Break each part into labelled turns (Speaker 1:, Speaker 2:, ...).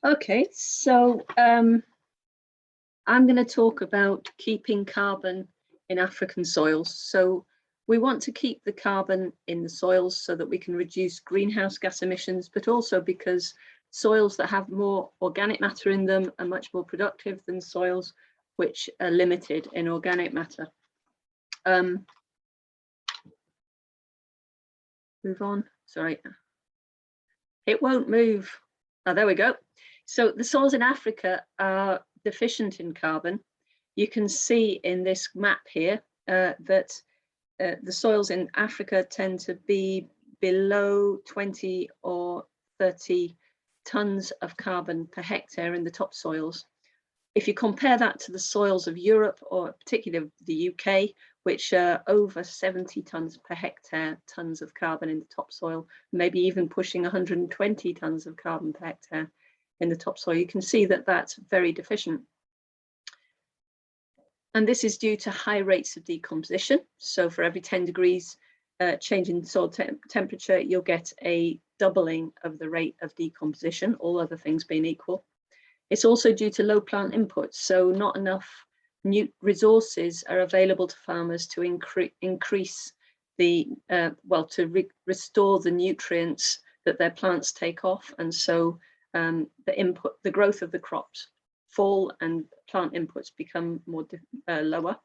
Speaker 1: Okay, so I'm going to talk about keeping carbon in African soils. So we want to keep the carbon in the soils so that we can reduce greenhouse gas emissions, but also because soils that have more organic matter in them are much more productive than soils which are limited in organic matter. Move on, sorry. It won't move. Oh, there we go. So the soils in Africa are deficient in carbon. You can see in this map here that the soils in Africa tend to be below 20 or 30 tons of carbon per hectare in the topsoils. If you compare that to the soils of Europe, or particularly the UK, which are over 70 tons per hectare, tons of carbon in the topsoil, maybe even pushing 120 tons of carbon per hectare in the topsoil, you can see that that's very deficient. And this is due to high rates of decomposition. So for every 10 degrees change in soil temperature, you'll get a doubling of the rate of decomposition, all other things being equal. It's also due to low plant inputs, so not enough new resources are available to farmers to increase the, restore the nutrients that their plants take off. And so the growth of the crops fall and plant inputs become more lower.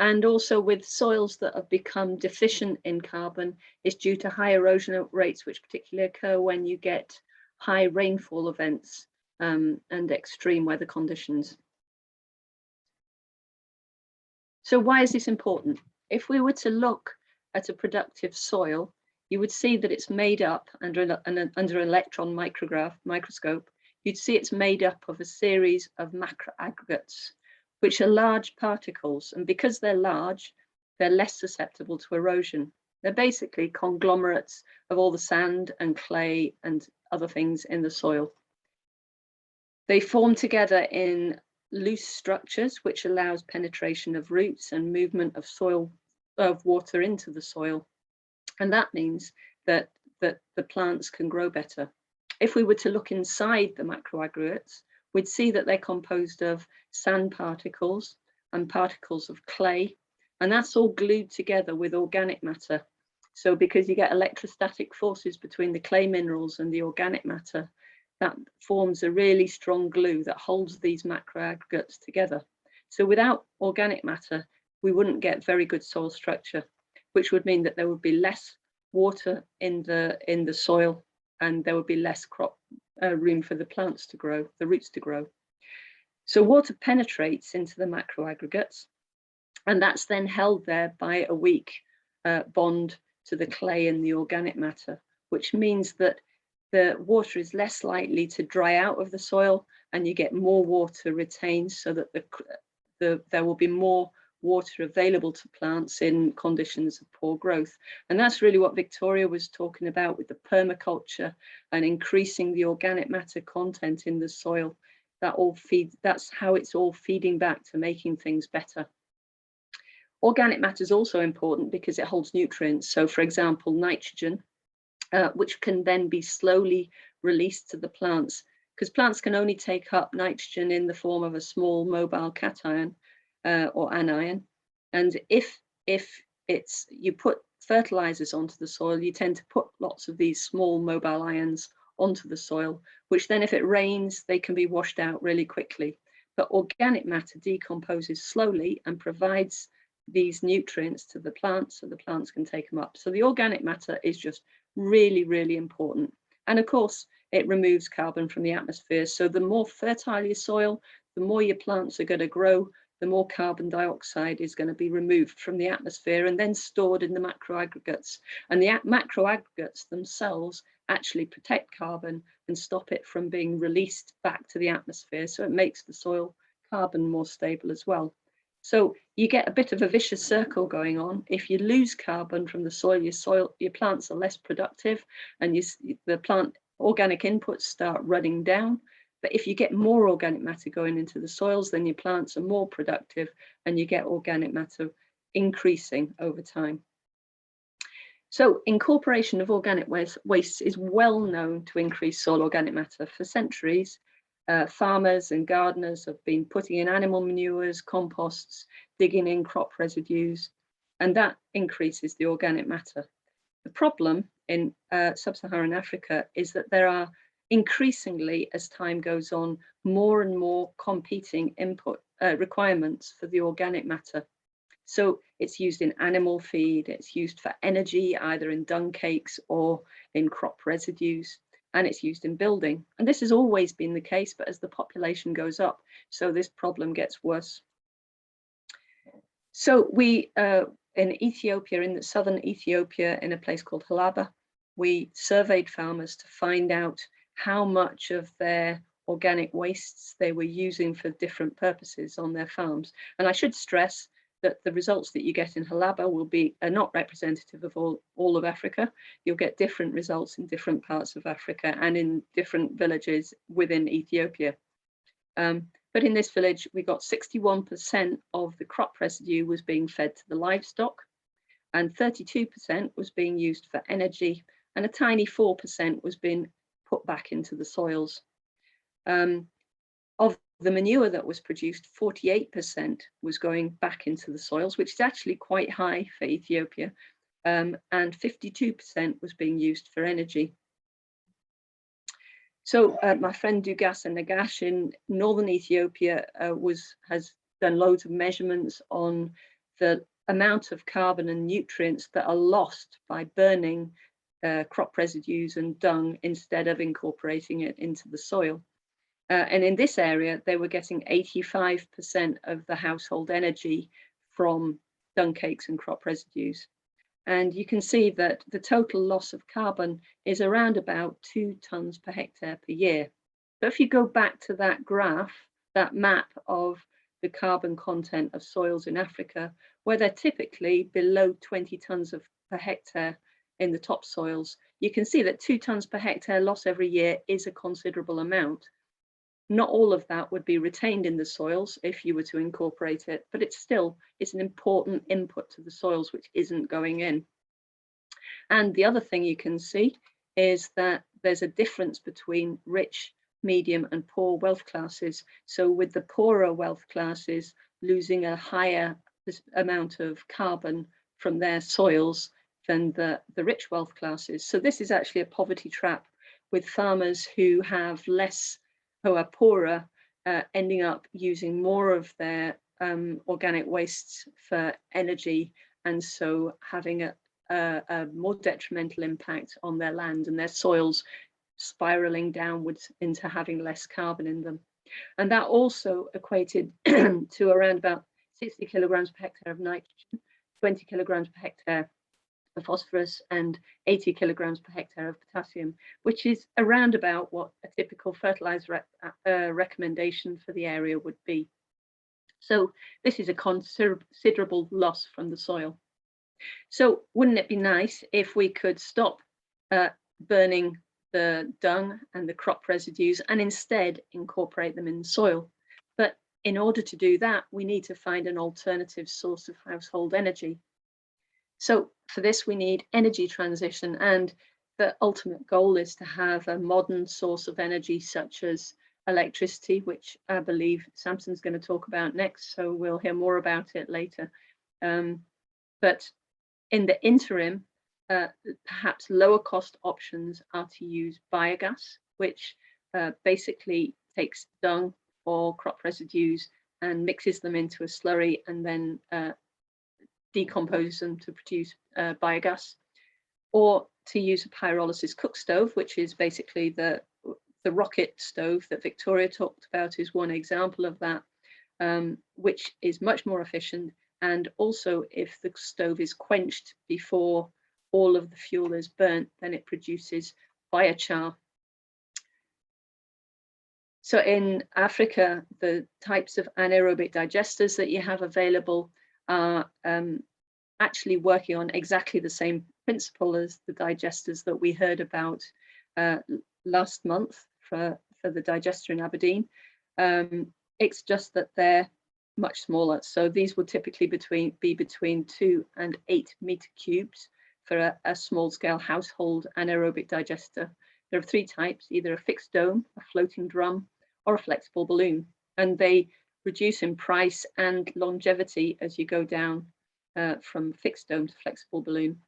Speaker 1: And also with soils that have become deficient in carbon, it's due to high erosion rates, which particularly occur when you get high rainfall events and extreme weather conditions. So why is this important? If we were to look at a productive soil, you would see that it's made up under an electron microscope. You'd see it's made up of a series of macroaggregates, which are large particles. And because they're large, they're less susceptible to erosion. They're basically conglomerates of all the sand and clay and other things in the soil. They form together in loose structures, which allows penetration of roots and movement of water into the soil. And that means that the plants can grow better. If we were to look inside the macroaggregates, we'd see that they're composed of sand particles and particles of clay, and that's all glued together with organic matter. So because you get electrostatic forces between the clay minerals and the organic matter, that forms a really strong glue that holds these macroaggregates together. So without organic matter, we wouldn't get very good soil structure, which would mean that there would be less water in the soil, and there would be less crop room for the plants to grow, the roots to grow. So water penetrates into the macroaggregates, and that's then held there by a weak bond to the clay and the organic matter, which means that the water is less likely to dry out of the soil, and you get more water retained, so that there will be more water available to plants in conditions of poor growth. And that's really what Victoria was talking about with the permaculture and increasing the organic matter content in the soil. That's how it's all feeding back to making things better. Organic matter is also important because it holds nutrients. So for example, nitrogen, which can then be slowly released to the plants, because plants can only take up nitrogen in the form of a small mobile cation or anion. And if you put fertilizers onto the soil, you tend to put lots of these small mobile ions onto the soil, which then if it rains, they can be washed out really quickly. But organic matter decomposes slowly and provides these nutrients to the plants so the plants can take them up. So the organic matter is just really, really important. And of course, it removes carbon from the atmosphere. So the more fertile your soil, the more your plants are going to grow, the more carbon dioxide is going to be removed from the atmosphere and then stored in the macroaggregates. And the macroaggregates themselves actually protect carbon and stop it from being released back to the atmosphere. So it makes the soil carbon more stable as well. So you get a bit of a vicious circle going on. If you lose carbon from the soil, your plants are less productive, and the plant organic inputs start running down. But if you get more organic matter going into the soils, then your plants are more productive and you get organic matter increasing over time. So incorporation of organic wastes is well known to increase soil organic matter. For centuries, farmers and gardeners have been putting in animal manures, composts, digging in crop residues, and that increases the organic matter. The problem in sub-Saharan Africa is that there are increasingly, as time goes on, more and more competing input requirements for the organic matter. So it's used in animal feed, it's used for energy, either in dung cakes or in crop residues, and it's used in building. And this has always been the case, but as the population goes up, so this problem gets worse. So we, in Ethiopia, in the southern Ethiopia, in a place called Halaba, we surveyed farmers to find out how much of their organic wastes they were using for different purposes on their farms. And I should stress that the results that you get in Halaba are not representative of all of Africa. You'll get different results in different parts of Africa and in different villages within Ethiopia. But in this village, we got 61% of the crop residue was being fed to the livestock, and 32% was being used for energy, and a tiny 4% was being put back into the soils. Of the manure that was produced, 48% was going back into the soils, which is actually quite high for Ethiopia, and 52% was being used for energy. So my friend Dugas and Nagash in northern Ethiopia has done loads of measurements on the amount of carbon and nutrients that are lost by burning crop residues and dung instead of incorporating it into the soil. And in this area, they were getting 85% of the household energy from dung cakes and crop residues. And you can see that the total loss of carbon is around about 2 tons per hectare per year. But if you go back to that graph, that map of the carbon content of soils in Africa, where they're typically below 20 tons per hectare in the top soils, you can see that 2 tons per hectare loss every year is a considerable amount. Not all of that would be retained in the soils if you were to incorporate it, but it's an important input to the soils which isn't going in. And the other thing you can see is that there's a difference between rich, medium and poor wealth classes. So with the poorer wealth classes losing a higher amount of carbon from their soils than the rich wealth classes. So this is actually a poverty trap, with farmers who are poorer, ending up using more of their organic wastes for energy, and so having a more detrimental impact on their land and their soils, spiraling downwards into having less carbon in them. And that also equated to around about 60 kilograms per hectare of nitrogen, 20 kilograms per hectare of phosphorus and 80 kilograms per hectare of potassium, which is around about what a typical fertilizer recommendation for the area would be. So this is a considerable loss from the soil. So wouldn't it be nice if we could stop burning the dung and the crop residues and instead incorporate them in the soil? But in order to do that, we need to find an alternative source of household energy. So for this, we need energy transition, and the ultimate goal is to have a modern source of energy such as electricity, which I believe Samson's going to talk about next, so we'll hear more about it later. But in the interim, perhaps lower cost options are to use biogas, which basically takes dung or crop residues and mixes them into a slurry and then decompose them to produce biogas, or to use a pyrolysis cook stove, which is basically the rocket stove that Victoria talked about is one example of that, which is much more efficient. And also, if the stove is quenched before all of the fuel is burnt, then it produces biochar. So in Africa, the types of anaerobic digesters that you have available are actually working on exactly the same principle as the digesters that we heard about last month for the digester in Aberdeen. It's just that they're much smaller. So these will typically be between 2 and 8 meter cubes. for a small-scale household anaerobic digester. There are 3 types, either a fixed dome, a floating drum, or a flexible balloon, and they reduce in price and longevity as you go down from fixed dome to flexible balloon.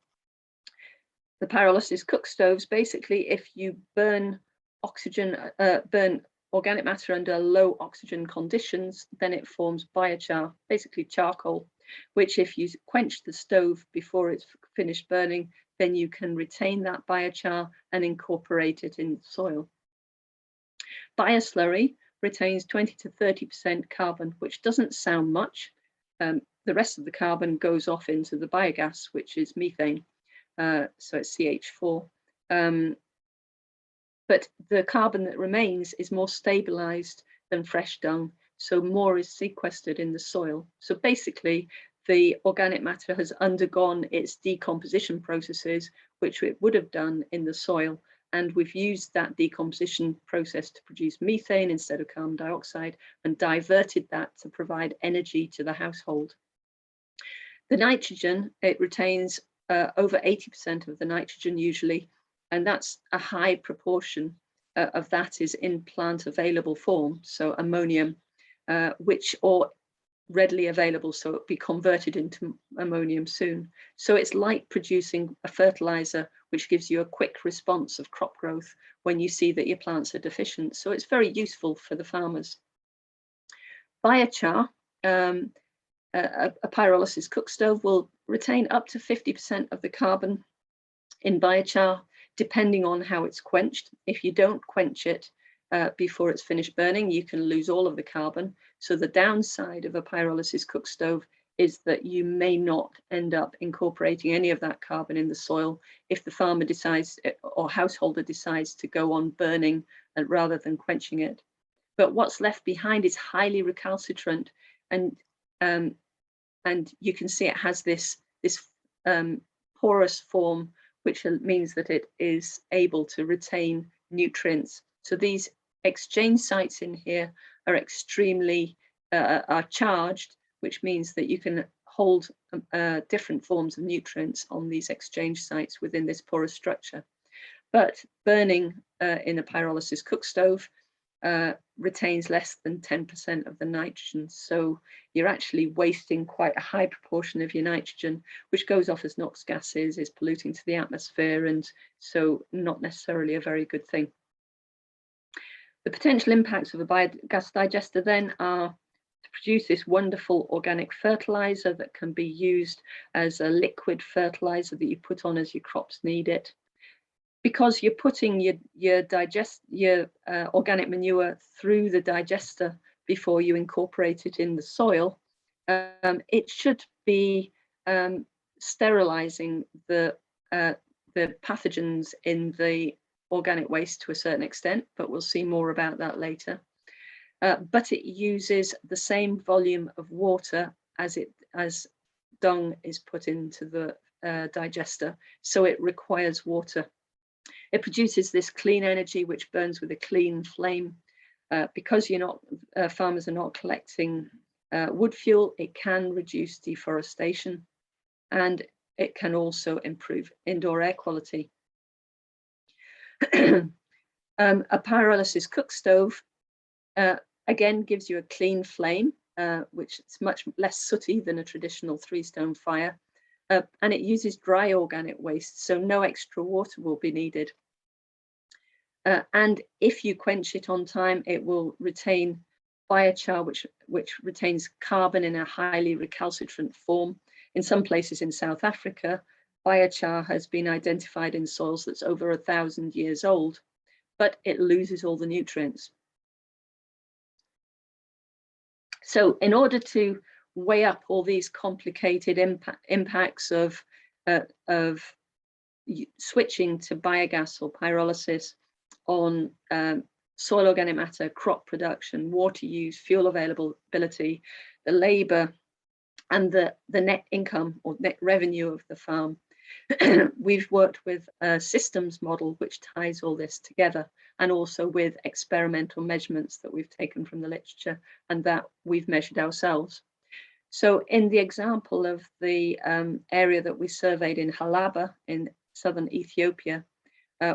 Speaker 1: The pyrolysis cook stoves, basically, if you burn oxygen, burn organic matter under low oxygen conditions, then it forms biochar, basically charcoal, which if you quench the stove before it's finished burning, then you can retain that biochar and incorporate it in soil. Bioslurry retains 20 to 30% carbon, which doesn't sound much. The rest of the carbon goes off into the biogas, which is methane. So it's CH4. But the carbon that remains is more stabilized than fresh dung, so more is sequestered in the soil. So basically, the organic matter has undergone its decomposition processes, which it would have done in the soil, and we've used that decomposition process to produce methane instead of carbon dioxide and diverted that to provide energy to the household. The nitrogen, it retains over 80% of the nitrogen usually, and that's a high proportion of that is in plant available form, so ammonium, or readily available, so it'll be converted into ammonium soon. So it's like producing a fertilizer which gives you a quick response of crop growth when you see that your plants are deficient. So it's very useful for the farmers. Biochar, a pyrolysis cook stove will retain up to 50% of the carbon in biochar, depending on how it's quenched. If you don't quench it before it's finished burning, you can lose all of the carbon. So the downside of a pyrolysis cook stove is that you may not end up incorporating any of that carbon in the soil if the farmer decides or householder decides to go on burning rather than quenching it. But what's left behind is highly recalcitrant, and you can see it has this porous form, which means that it is able to retain nutrients. So these exchange sites in here are extremely are charged, which means that you can hold different forms of nutrients on these exchange sites within this porous structure. But burning in a pyrolysis cook stove retains less than 10% of the nitrogen. So you're actually wasting quite a high proportion of your nitrogen, which goes off as NOx gases, is polluting to the atmosphere, and so not necessarily a very good thing. The potential impacts of a biogas digester then are to produce this wonderful organic fertilizer that can be used as a liquid fertilizer that you put on as your crops need it. Because you're putting your organic manure through the digester before you incorporate it in the soil, it should be sterilizing the pathogens in the organic waste to a certain extent, but we'll see more about that later. But it uses the same volume of water as dung is put into the digester, so it requires water. It produces this clean energy which burns with a clean flame. Because farmers are not collecting wood fuel, it can reduce deforestation, and it can also improve indoor air quality. A pyrolysis cook stove again gives you a clean flame, which is much less sooty than a traditional 3-stone fire. And it uses dry organic waste, so no extra water will be needed. And if you quench it on time, it will retain biochar, which retains carbon in a highly recalcitrant form. In some places in South Africa, biochar has been identified in soils that's over 1,000 years old, but it loses all the nutrients. So in order to weigh up all these complicated impacts of switching to biogas or pyrolysis on soil organic matter, crop production, water use, fuel availability, the labour, and the net income or net revenue of the farm, we've worked with a systems model which ties all this together, and also with experimental measurements that we've taken from the literature and that we've measured ourselves. So in the example of the area that we surveyed in Halaba in southern Ethiopia,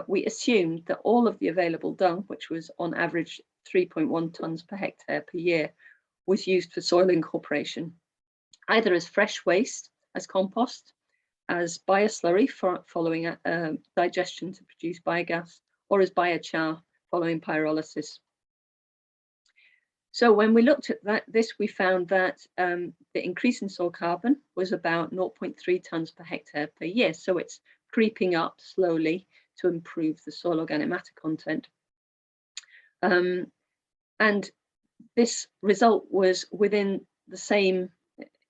Speaker 1: we assumed that all of the available dung, which was on average 3.1 tonnes per hectare per year, was used for soil incorporation, either as fresh waste, as compost, as bioslurry following digestion to produce biogas, or as biochar following pyrolysis. So when we looked at this, we found that the increase in soil carbon was about 0.3 tonnes per hectare per year. So it's creeping up slowly to improve the soil organic matter content. And this result was within the same,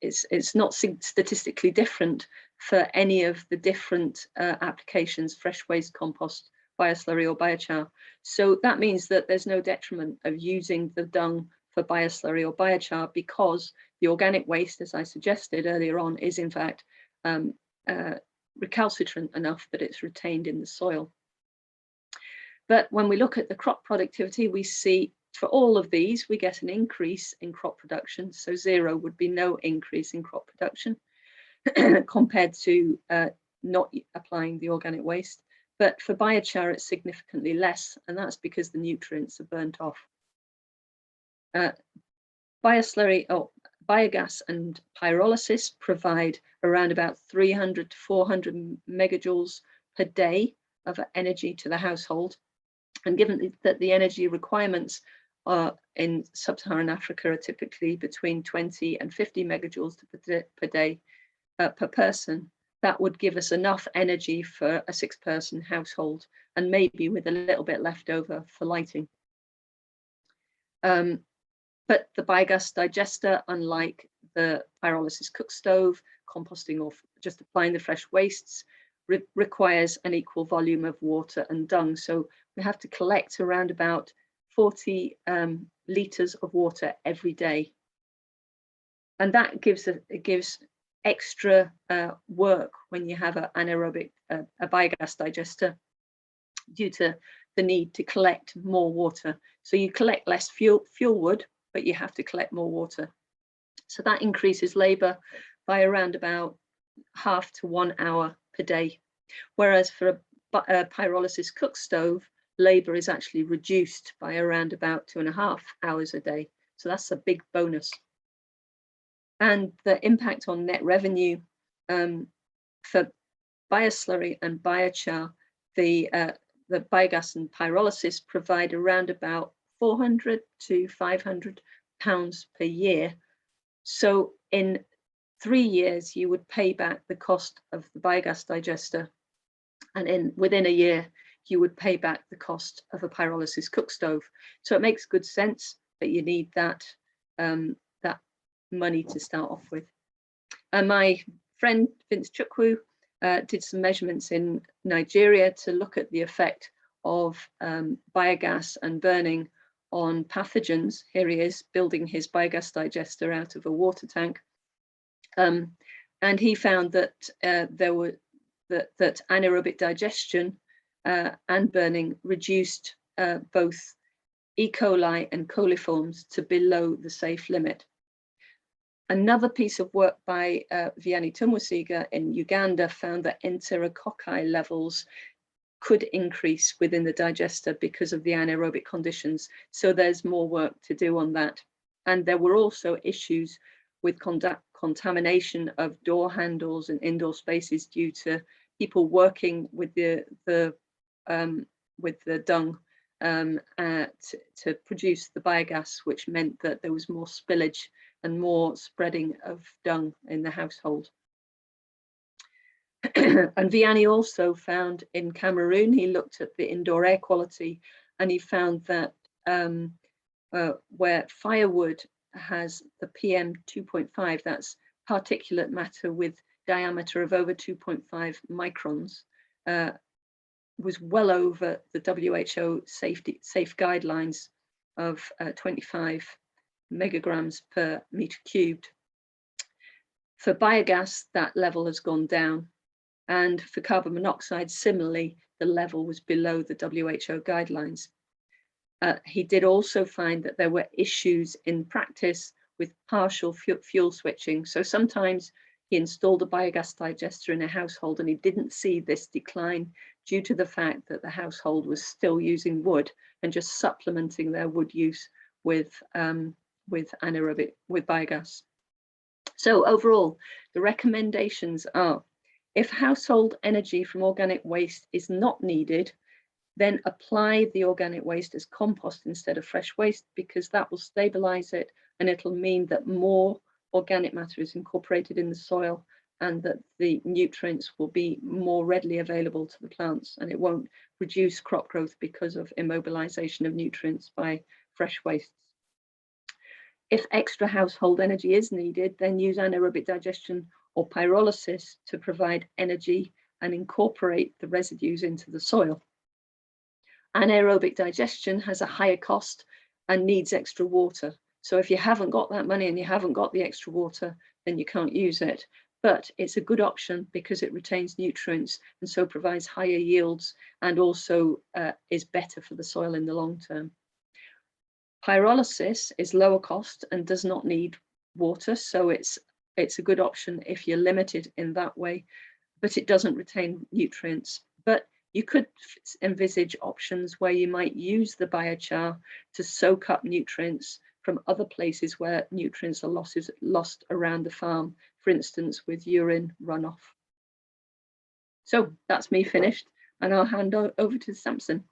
Speaker 1: it's not statistically different for any of the different applications, fresh waste, compost, bioslurry or biochar. So that means that there's no detriment of using the dung for bioslurry or biochar, because the organic waste, as I suggested earlier on, is in fact recalcitrant enough that it's retained in the soil. But when we look at the crop productivity, we see for all of these, we get an increase in crop production. So 0 would be no increase in crop production compared to not applying the organic waste. But for biochar, it's significantly less, and that's because the nutrients are burnt off. Bioslurry or biogas and pyrolysis provide around about 300 to 400 megajoules per day of energy to the household. And given that the energy requirements in sub-Saharan Africa are typically between 20 and 50 megajoules per day per person, that would give us enough energy for a 6-person household, and maybe with a little bit left over for lighting. But the biogas digester, unlike the pyrolysis cook stove, composting or just applying the fresh wastes, requires an equal volume of water and dung. So we have to collect around about 40 litres of water every day. And that gives extra work when you have an anaerobic a biogas digester, due to the need to collect more water. So you collect less fuel wood, but you have to collect more water. So that increases labour by around about half to 1 hour per day. Whereas for a pyrolysis cook stove, labour is actually reduced by around about 2.5 hours a day. So that's a big bonus. And the impact on net revenue for bioslurry and biochar, the biogas and pyrolysis provide around about 400 to 500 pounds per year. So in 3 years, you would pay back the cost of the biogas digester, and within a year, you would pay back the cost of a pyrolysis cook stove. So it makes good sense that you need that that money to start off with. And my friend Vince Chukwu did some measurements in Nigeria to look at the effect of biogas and burning on pathogens. Here he is building his biogas digester out of a water tank. And he found that that anaerobic digestion and burning reduced both E. coli and coliforms to below the safe limit. Another piece of work by Vianney Tumwesiga in Uganda found that enterococci levels could increase within the digester because of the anaerobic conditions. So there's more work to do on that. And there were also issues with contamination of door handles and indoor spaces due to people working with the dung to produce the biogas, which meant that there was more spillage and more spreading of dung in the household. And Vianney also found in Cameroon, he looked at the indoor air quality, and he found that where firewood has the PM 2.5, that's particulate matter with diameter of over 2.5 microns, was well over the WHO safe guidelines of 25 megagrams per meter cubed. For biogas, that level has gone down. And for carbon monoxide, similarly, the level was below the WHO guidelines. He did also find that there were issues in practice with partial fuel switching. So sometimes he installed a biogas digester in a household and he didn't see this decline due to the fact that the household was still using wood and just supplementing their wood use with biogas. So overall, the recommendations are, if household energy from organic waste is not needed, then apply the organic waste as compost instead of fresh waste, because that will stabilize it and it'll mean that more organic matter is incorporated in the soil and that the nutrients will be more readily available to the plants, and it won't reduce crop growth because of immobilization of nutrients by fresh wastes. If extra household energy is needed, then use anaerobic digestion or pyrolysis to provide energy and incorporate the residues into the soil. Anaerobic digestion has a higher cost and needs extra water. So if you haven't got that money and you haven't got the extra water, then you can't use it. But it's a good option because it retains nutrients and so provides higher yields, and also is better for the soil in the long term. Pyrolysis is lower cost and does not need water, so it's a good option if you're limited in that way, but it doesn't retain nutrients. But you could envisage options where you might use the biochar to soak up nutrients from other places where nutrients are lost around the farm, for instance, with urine runoff. So that's me finished, and I'll hand over to Samson.